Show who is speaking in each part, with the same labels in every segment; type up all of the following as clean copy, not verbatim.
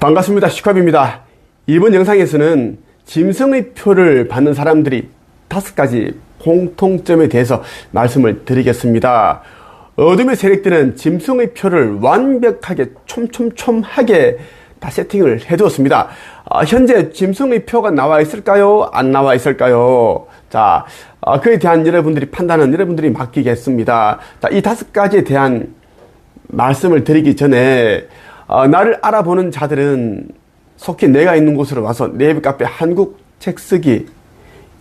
Speaker 1: 반갑습니다. 시캅입니다. 이번 영상에서는 짐승의 표를 받는 사람들이 5가지 공통점에 대해서 말씀을 드리겠습니다. 어둠의 세력들은 짐승의 표를 완벽하게 촘촘하게 다 세팅을 해두었습니다. 현재 짐승의 표가 나와 있을까요? 안 나와 있을까요? 자, 그에 대한 여러분들이 판단은 여러분들이 맡기겠습니다. 자, 이 5가지에 대한 말씀을 드리기 전에 나를 알아보는 자들은 속히 내가 있는 곳으로 와서 네이버 카페 한국 책쓰기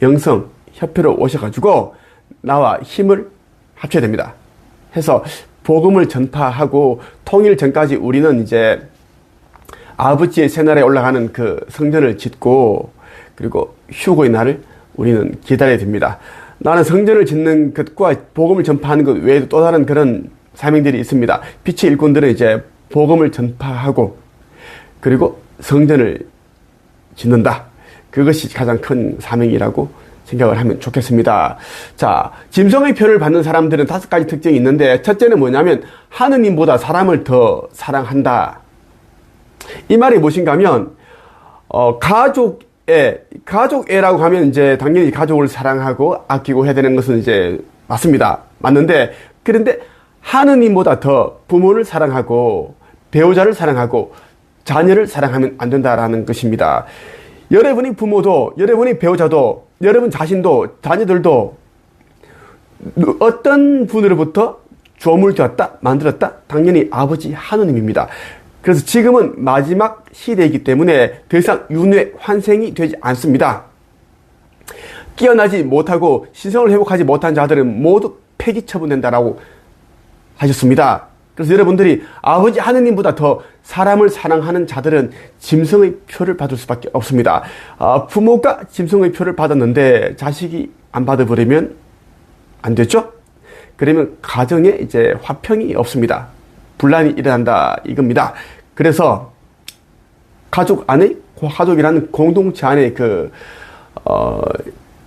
Speaker 1: 영성 협회로 오셔가지고 나와 힘을 합쳐야 됩니다. 해서 복음을 전파하고 통일 전까지 우리는 이제 아버지의 새날에 올라가는 그 성전을 짓고 그리고 휴거의 날을 우리는 기다려야 됩니다. 나는 성전을 짓는 것과 복음을 전파하는 것 외에도 또 다른 그런 사명들이 있습니다. 빛의 일꾼들은 이제 복음을 전파하고 그리고 성전을 짓는다. 그것이 가장 큰 사명이라고 생각을 하면 좋겠습니다. 자, 짐승의 표를 받는 사람들은 5가지 특징이 있는데 첫째는 뭐냐면 하느님보다 사람을 더 사랑한다. 이 말이 무엇인가 하면 가족애라고 하면 이제 당연히 가족을 사랑하고 아끼고 해야 되는 것은 이제 맞습니다. 맞는데 그런데 하느님보다 더 부모를 사랑하고 배우자를 사랑하고 자녀를 사랑하면 안 된다라는 것입니다. 여러분이 부모도 여러분이 배우자도 여러분 자신도 자녀들도 어떤 분으로부터 조물되었다 만들었다? 당연히 아버지 하느님입니다. 그래서 지금은 마지막 시대이기 때문에 더 이상 윤회 환생이 되지 않습니다. 깨어나지 못하고 신성을 회복하지 못한 자들은 모두 폐기 처분된다라고 하셨습니다. 그래서 여러분들이 아버지 하느님보다 더 사람을 사랑하는 자들은 짐승의 표를 받을 수밖에 없습니다. 부모가 짐승의 표를 받았는데 자식이 안 받아버리면 안 되죠? 그러면 가정에 이제 화평이 없습니다. 분란이 일어난다 이겁니다. 그래서 가족 안에 가족이라는 공동체 안에 그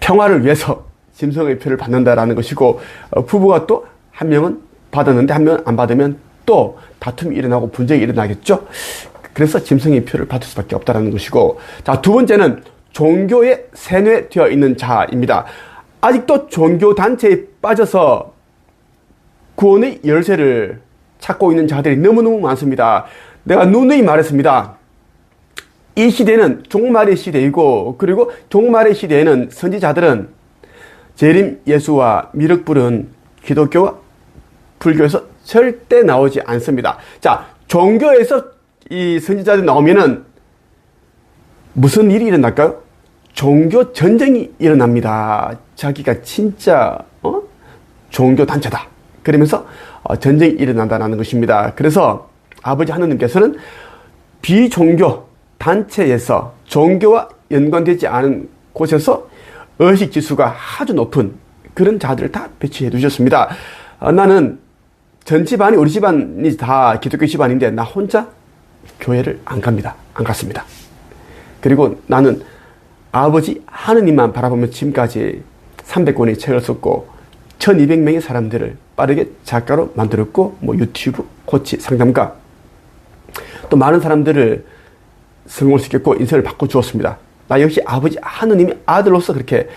Speaker 1: 평화를 위해서 짐승의 표를 받는다라는 것이고 부부가 또 한 명은 받았는데 한 명은 안 받으면 또 다툼이 일어나고 분쟁이 일어나겠죠. 그래서 짐승의 표를 받을 수밖에 없다는 것이고, 자, 두 번째는 종교에 세뇌되어 있는 자입니다. 아직도 종교 단체에 빠져서 구원의 열쇠를 찾고 있는 자들이 너무너무 많습니다. 내가 누누이 말했습니다. 이 시대는 종말의 시대이고 그리고 종말의 시대에는 선지자들은 재림 예수와 미륵불은 기독교와 불교에서 절대 나오지 않습니다. 자, 종교에서 이 선지자들이 나오면은 무슨 일이 일어날까요? 종교 전쟁이 일어납니다. 자기가 진짜 종교 단체다. 그러면서 전쟁이 일어난다는 것입니다. 그래서 아버지 하느님께서는 비종교 단체에서 종교와 연관되지 않은 곳에서 의식 지수가 아주 높은 그런 자들을 다 배치해 두셨습니다. 나는 전 집안이 우리 집안이 다 기독교 집안인데 나 혼자 교회를 안 갑니다. 안 갔습니다. 그리고 나는 아버지 하느님만 바라보며 지금까지 300권의 책을 썼고 1200명의 사람들을 빠르게 작가로 만들었고 뭐 유튜브, 코치, 상담가 또 많은 사람들을 성공시켰고 인생을 바꿔주었습니다. 나 역시 아버지 하느님의 아들로서 그렇게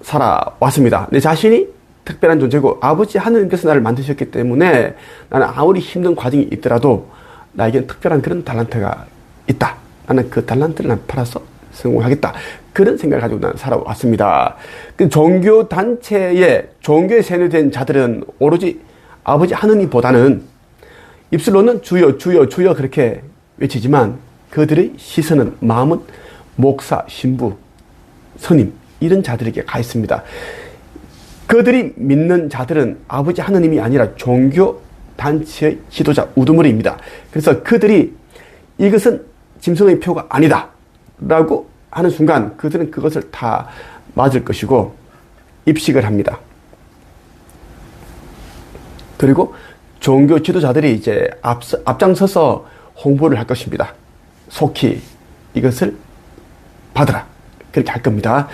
Speaker 1: 살아왔습니다. 내 자신이 특별한 존재고 아버지 하느님께서 나를 만드셨기 때문에 나는 아무리 힘든 과정이 있더라도 나에겐 특별한 그런 달란트가 있다. 나는 그 달란트를 난 팔아서 성공하겠다. 그런 생각을 가지고 나는 살아왔습니다. 그 종교에 세뇌된 자들은 오로지 아버지 하느님보다는 입술로는 주여 주여 주여 그렇게 외치지만 그들의 시선은 마음은 목사, 신부, 스님 이런 자들에게 가 있습니다. 그들이 믿는 자들은 아버지 하느님이 아니라 종교 단체의 지도자 우두머리입니다. 그래서 그들이 이것은 짐승의 표가 아니다 라고 하는 순간 그들은 그것을 다 맞을 것이고 입식을 합니다. 그리고 종교 지도자들이 이제 앞장서서 홍보를 할 것입니다. 속히 이것을 받으라 그렇게 할 겁니다.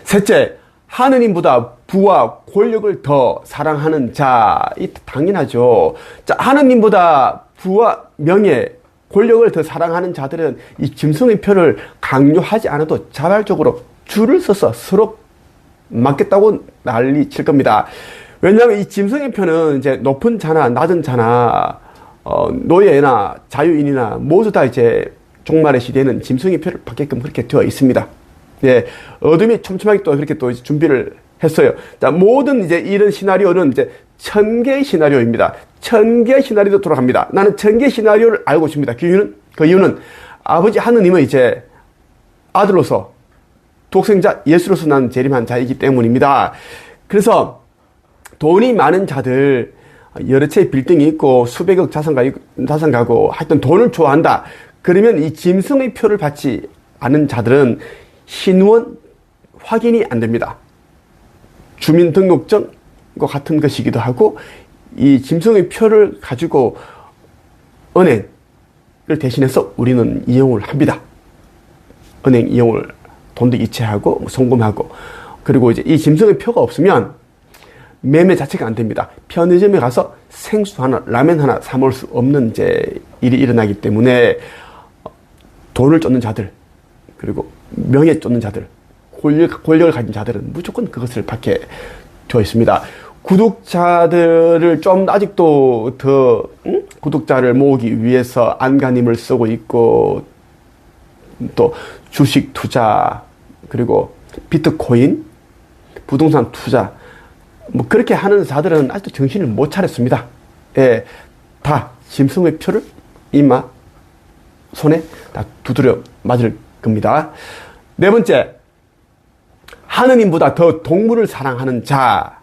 Speaker 1: 셋째, 하느님보다 부와 권력을 더 사랑하는 자, 이 당연하죠. 자, 하느님보다 부와 명예, 권력을 더 사랑하는 자들은 이 짐승의 표를 강요하지 않아도 자발적으로 줄을 서서 서로 맞겠다고 난리 칠 겁니다. 왜냐하면 이 짐승의 표는 이제 높은 자나 낮은 자나 노예나 자유인이나 모두 다 이제 종말의 시대에는 짐승의 표를 받게끔 그렇게 되어 있습니다. 예, 어둠이 촘촘하게 또 그렇게 또 준비를 했어요. 자, 모든 이제 이런 시나리오는 이제 1000개의 시나리오입니다. 1000개의 시나리오도 돌아갑니다. 나는 1000개의 시나리오를 알고 있습니다. 그 이유는 아버지 하느님의 이제 아들로서 독생자 예수로서 난 재림한 자이기 때문입니다. 그래서 돈이 많은 자들, 여러 채의 빌딩이 있고 수백억 자산가고 하여튼 돈을 좋아한다. 그러면 이 짐승의 표를 받지 않은 자들은 신원 확인이 안 됩니다. 주민등록증과 같은 것이기도 하고 이 짐승의 표를 가지고 은행을 대신해서 우리는 이용을 합니다. 은행 이용을 돈도 이체하고 송금하고 그리고 이제 이 짐승의 표가 없으면 매매 자체가 안 됩니다. 편의점에 가서 생수 하나, 라면 하나 사 먹을 수 없는 이제 일이 일어나기 때문에 돈을 쫓는 자들, 그리고 명예 쫓는 자들, 권력을 가진 자들은 무조건 그것을 받게 되어 있습니다. 구독자들을 좀 아직도 더 구독자를 모으기 위해서 안간힘을 쓰고 있고 또 주식 투자 그리고 비트코인, 부동산 투자 뭐 그렇게 하는 자들은 아직도 정신을 못 차렸습니다. 예, 다 짐승의 표를 이마 손에 다 두드려 맞을 겁니다. 네 번째, 하느님보다 더 동물을 사랑하는 자.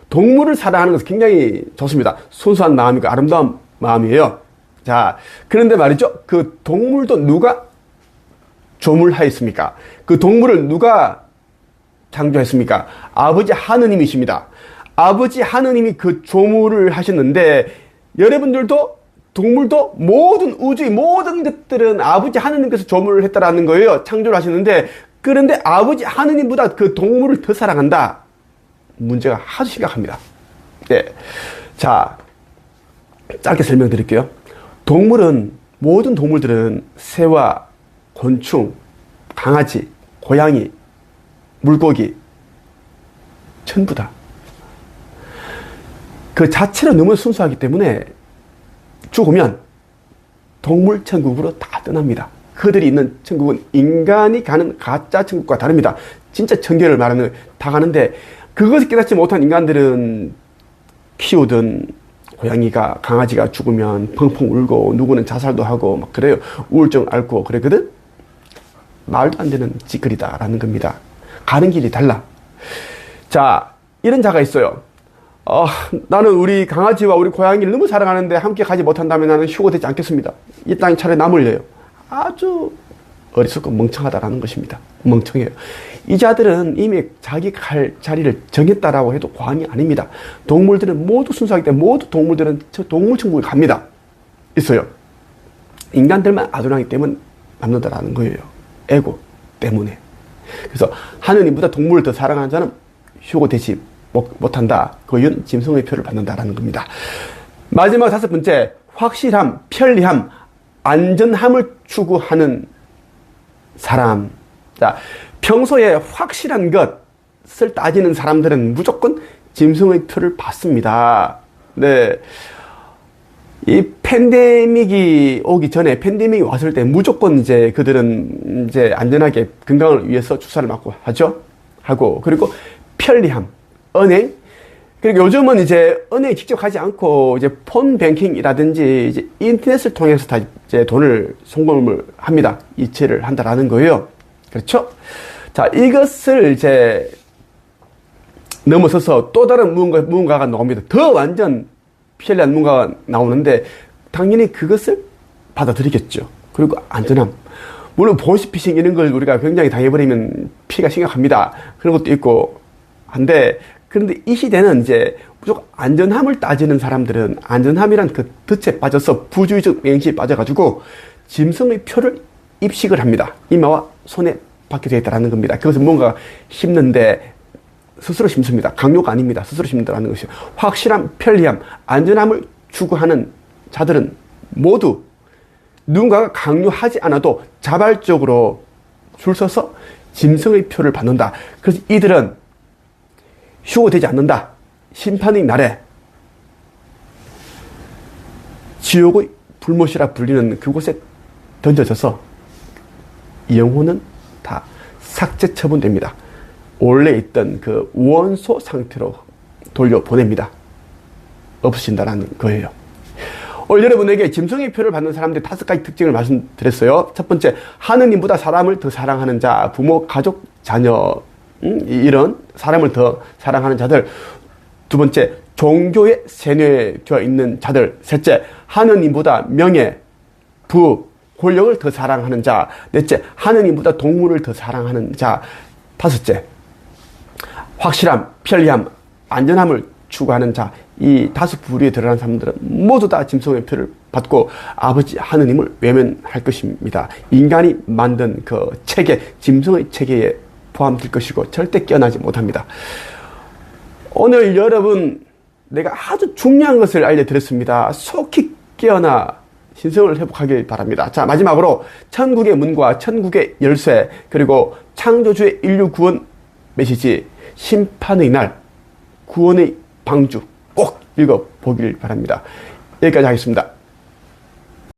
Speaker 1: 동물을 사랑하는 것은 굉장히 좋습니다. 순수한 마음이고 아름다운 마음이에요. 자, 그런데 말이죠. 그 동물도 누가 조물하였습니까? 그 동물을 누가 창조했습니까? 아버지 하느님이십니다. 아버지 하느님이 그 조물을 하셨는데 여러분들도 동물도 모든 우주의 모든 것들은 아버지 하느님께서 조물을 했다라는 거예요. 창조를 하셨는데 그런데 아버지 하느님보다 그 동물을 더 사랑한다. 문제가 아주 심각합니다. 네. 자, 짧게 설명드릴게요. 모든 동물들은 새와 곤충, 강아지, 고양이, 물고기, 전부 다. 그 자체로 너무 순수하기 때문에 죽으면 동물 천국으로 다 떠납니다. 그들이 있는 천국은 인간이 가는 가짜 천국과 다릅니다. 진짜 천국을 말하는 다 가는데 그것을 깨닫지 못한 인간들은 키우던 고양이가 강아지가 죽으면 펑펑 울고 누구는 자살도 하고 막 그래요. 우울증 앓고 그랬거든. 말도 안 되는 짓거리다라는 겁니다. 가는 길이 달라. 자, 이런 자가 있어요. 나는 우리 강아지와 우리 고양이를 너무 사랑하는데 함께 가지 못한다면 나는 휴거되지 않겠습니다. 이 땅에 차라리 남을래요. 아주 어리석고 멍청하다라는 것입니다. 멍청해요. 이 자들은 이미 자기 갈 자리를 정했다라고 해도 과언이 아닙니다. 동물들은 모두 순수하기 때문에 모두 동물들은 동물천국에 갑니다. 있어요. 인간들만 아둔하기 때문에 남는다라는 거예요. 에고 때문에. 그래서 하느님보다 동물을 더 사랑하는 자는 휴거되지 못한다. 그 이유는 짐승의 표를 받는다라는 겁니다. 마지막 다섯 번째, 확실함, 편리함, 안전함을 추구하는 사람. 자, 평소에 확실한 것을 따지는 사람들은 무조건 짐승의 표를 받습니다. 네. 이 팬데믹이 오기 전에 팬데믹이 왔을 때 무조건 이제 그들은 이제 안전하게 건강을 위해서 주사를 맞고 하죠. 하고, 그리고 편리함, 은행, 그리고 요즘은 이제 은행 직접 가지 않고 이제 폰 뱅킹이라든지 이제 인터넷을 통해서 다 이제 돈을 송금을 합니다. 이체를 한다라는 거예요. 그렇죠? 자, 이것을 이제 넘어서서 또 다른 무언가가 나옵니다. 더 완전 편리한 무언가가 나오는데 당연히 그것을 받아들이겠죠. 그리고 안전함. 물론 보이스피싱 이런 걸 우리가 굉장히 당해버리면 피해가 심각합니다. 그런 것도 있고 한데 그런데 이 시대는 이제 무조건 안전함을 따지는 사람들은 안전함이란 그 덫에 빠져서 부주의적 맹시에 빠져가지고 짐승의 표를 입식을 합니다. 이마와 손에 받게 되어 있다는 겁니다. 그것은 뭔가 심는데 스스로 심습니다. 강요가 아닙니다. 스스로 심는다는 것이요. 확실함, 편리함, 안전함을 추구하는 자들은 모두 누군가가 강요하지 않아도 자발적으로 줄 서서 짐승의 표를 받는다. 그래서 이들은 휴고되지 않는다. 심판의 날에 지옥의 불못이라 불리는 그곳에 던져져서 영혼은 다 삭제 처분됩니다. 원래 있던 그 원소 상태로 돌려보냅니다. 없어진다는 거예요. 오늘 여러분에게 짐승의 표를 받는 사람들의 5가지 특징을 말씀드렸어요. 첫 번째, 하느님보다 사람을 더 사랑하는 자, 부모, 가족, 자녀, 이런 사람을 더 사랑하는 자들. 두 번째, 종교에 세뇌되어 있는 자들. 셋째, 하느님보다 명예, 부, 권력을 더 사랑하는 자. 넷째, 하느님보다 동물을 더 사랑하는 자. 다섯째, 확실함, 편리함, 안전함을 추구하는 자. 이 5부류에 들어간 사람들은 모두 다 짐승의 표를 받고 아버지 하느님을 외면할 것입니다. 인간이 만든 그 체계, 짐승의 체계에 포함될 것이고 절대 깨어나지 못합니다. 오늘 여러분, 내가 아주 중요한 것을 알려드렸습니다. 속히 깨어나 신성을 회복하길 바랍니다. 자, 마지막으로 천국의 문과 천국의 열쇠, 그리고 창조주의 인류 구원 메시지, 심판의 날, 구원의 방주 꼭 읽어보길 바랍니다. 여기까지 하겠습니다.